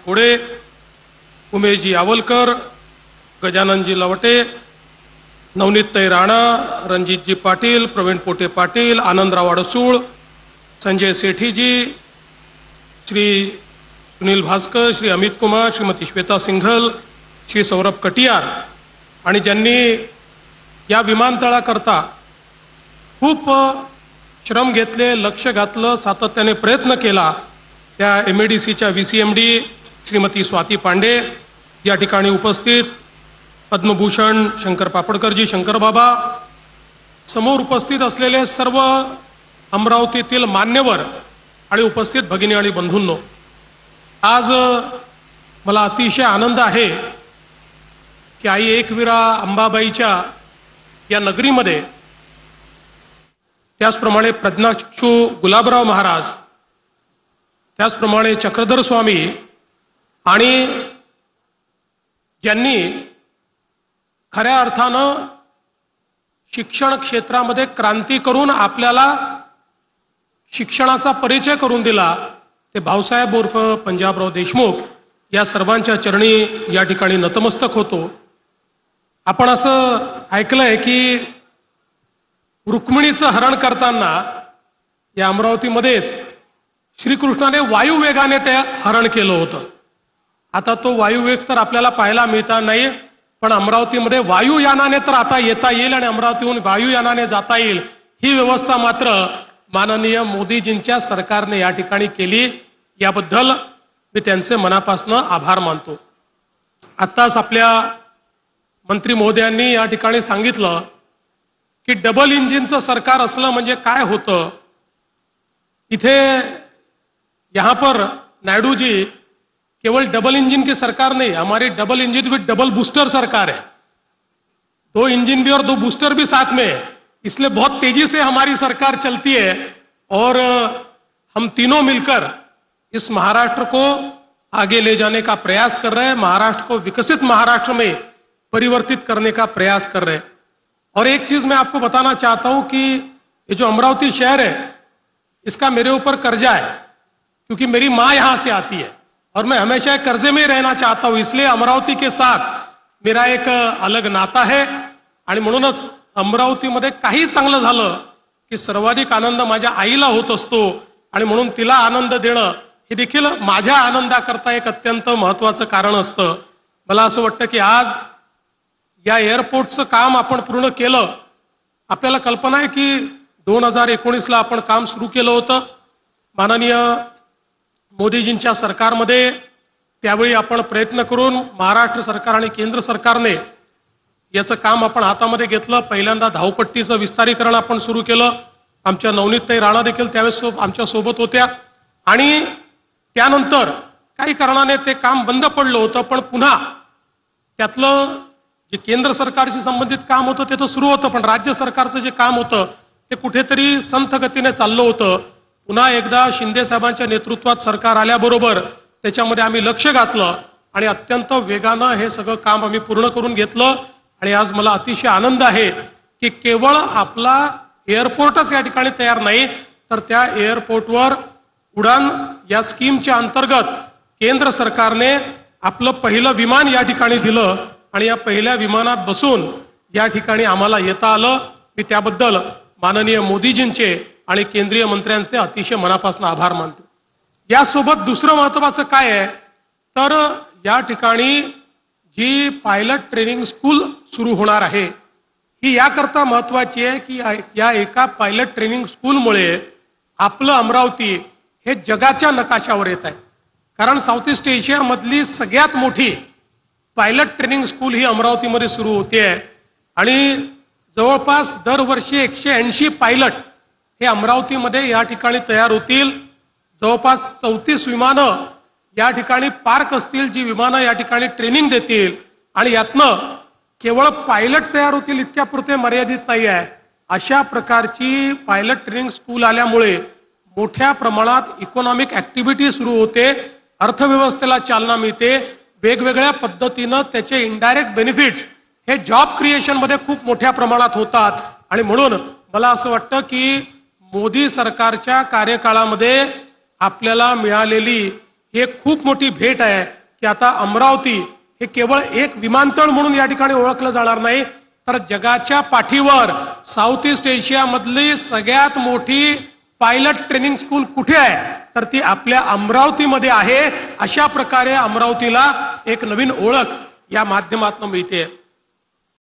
खोडे, उमेशजी आवलकर, गजाननजी लवटे, नवनीतताई राणा, रणजितजी पाटील, प्रवीण पोटे पाटील, आनंदराव अडसूळ, संजय सेठीजी, श्री सुनील भास्कर, श्री अमित कुमार, श्रीमती श्वेता सिंघल, श्री सौरभ कटियार आणि ज्यांनी या विमानतळाकरता खूप श्रम घेतले, लक्ष घातलं, सातत्याने प्रयत्न केला, त्या MADCच्या VCMD श्रीमती स्वाती पांडे, या ठिकाणी उपस्थित पद्मभूषण शंकर पापडकरजी, शंकर बाबा, समोर उपस्थित असलेले सर्व अमरावतीतील मान्यवर आणि उपस्थित भगिनी आणि बंधूंनो, आज मला अतिशय आनंद आहे की आई एकवीरा अंबाबाईच्या या नगरीमध्ये, त्याचप्रमाणे प्रज्ञाचक्षू गुलाबराव महाराज, त्याचप्रमाणे चक्रधर स्वामी आणि ज्यांनी खऱ्या अर्थानं शिक्षण क्षेत्रामध्ये क्रांती करून आपल्याला शिक्षणाचा परिचय करून दिला, ते भाऊसाहेब उर्फ पंजाबराव देशमुख, या सर्वांच्या चरणी या ठिकाणी नतमस्तक होतो। आपण असं ऐकलंय की रुक्मिणीचं हरण करताना या अमरावतीमध्येच श्रीकृष्णाने वायुवेगाने ते हरण केलं होतं। आता तो वायुवेग तर आपल्याला पाहायला मिळता नाही, पण अमरावतीमध्ये वायुयानाने तर आता येता येईल आणि अमरावतीहून वायुयानाने जाता येईल, ही व्यवस्था मात्र माननीय मोदीजींच्या सरकारने या ठिकाणी केली। याबद्दल मी त्यांचे मनापासून आभार मानतो। आत्ताच आपल्या मंत्री महोदयांनी या ठिकाणी सांगितलं की डबल इंजिनचं सरकार असलं म्हणजे काय होतं। इथे यहाँ पर नायडू जी केवल डबल इंजन की सरकार नहीं, हमारी डबल इंजन विद डबल बूस्टर सरकार है। 2 इंजन भी और 2 बूस्टर भी साथ में है, इसलिए बहुत तेजी से हमारी सरकार चलती है और हम तीनों मिलकर इस महाराष्ट्र को आगे ले जाने का प्रयास कर रहे हैं, महाराष्ट्र को विकसित महाराष्ट्र में परिवर्तित करने का प्रयास कर रहे हैं। और एक चीज मैं आपको बताना चाहता हूं कि ये जो अमरावती शहर है, इसका मेरे ऊपर कर्जा है, क्योंकि मेरी माँ यहां से आती है और मैं हमेशा कर्जे में ही रहना चाहता हूं, इसलिए अमरावती के साथ मेरा एक अलग नाता है। आणि म्हणूनच अमरावतीमध्ये काही चांगलं झालं की सर्वाधिक आनंद माझ्या आईला होत असतो आणि म्हणून तिला आनंद देणं हे देखील माझ्या आनंदाकरता एक अत्यंत महत्त्वाचं कारण असतं। मला असं वाटतं की आज या एअरपोर्टचं काम आपण पूर्ण केलं। आपल्याला कल्पना आहे की 2019ला आपण काम सुरू केलं होतं माननीय मोदीजींच्या सरकारमध्ये। त्यावेळी आपण प्रयत्न करून महाराष्ट्र सरकार आणि केंद्र सरकारने याचं काम आपण हातामध्ये घेतलं। पहिल्यांदा धावपट्टीचं विस्तारीकरण आपण सुरू केलं। आमच्या नवनीतताई राणा देखील त्यावेळेस आमच्या सोबत होत्या आणि त्यानंतर काही कारणाने ते काम बंद पडलं होतं, पण पुन्हा त्यातलं जे केंद्र सरकारशी संबंधित काम होतं ते तर सुरू होतं, पण राज्य सरकारचं जे काम होतं ते कुठेतरी संथ गतीने चाललं होतं। पुन्हा एकदा शिंदे साहेबांच्या नेतृत्वात सरकार आल्याबरोबर त्याच्यामध्ये आम्ही लक्ष घातलं आणि अत्यंत वेगानं हे सगळं काम आम्ही पूर्ण करून घेतलं। आणि आज मला अतिशय आनंद आहे की केवळ आपला एअरपोर्टच या ठिकाणी तयार नाही, तर त्या एअरपोर्टवर उडान या स्कीमच्या अंतर्गत केंद्र सरकारने आपलं पहिलं विमान या ठिकाणी दिलं आणि या पहिल्या विमानात बसून या ठिकाणी आम्हाला येता आलं। मी त्याबद्दल माननीय मोदीजींचे आणि केंद्रीय मंत्र्यांचे अतिशय मनापासून आभार मानतो। यासोबत दुसरं महत्त्वाचं काय आहे तर या ठिकाणी जी पायलट ट्रेनिंग स्कूल सुरू होणार आहे ही याकरता महत्त्वाची आहे की या एका पायलट ट्रेनिंग स्कूलमुळे आपलं अमरावती हे जगाच्या नकाशावर येत आहे। कारण साऊथ ईस्ट एशियामधली सगळ्यात मोठी पायलट ट्रेनिंग स्कूल ही अमरावतीमध्ये सुरू होते आहे आणि जवळपास दरवर्षी 180 पायलट हे अमरावतीमध्ये या ठिकाणी तयार होतील। जवळपास 34 विमानं या ठिकाणी पार्क असतील, जी विमानं या ठिकाणी ट्रेनिंग देतील आणि यातनं केवळ पायलट तयार होतील इतक्यापुरते मर्यादित नाही आहे। अशा प्रकारची पायलट ट्रेनिंग स्कूल आल्यामुळे मोठ्या प्रमाणात इकॉनॉमिक ऍक्टिव्हिटी सुरू होते, अर्थव्यवस्थेला चालना मिळते, वेगवेगळ्या पद्धतीनं त्याचे इनडायरेक्ट बेनिफिट्स हे जॉब क्रिएशन मध्ये खूप मोठ्या प्रमाणात होतात। आणि म्हणून मला असं वाटतं की मोदी सरकारच्या कार्यकाळामध्ये आपल्याला मिळालेली ही एक खूप मोठी भेट आहे की आता अमरावती हे केवळ एक विमानतळ म्हणून या ठिकाणी ओळखलं जाणार नाही, तर जगाच्या पाठीवर साऊथ ईस्ट एशियामधली सगळ्यात मोठी पायलट ट्रेनिंग स्कूल कुठे आहे, तर ती आपल्या अमरावतीमध्ये आहे. अशा प्रकारे अमरावतीला एक नवीन ओळख या माध्यमातून मिळते.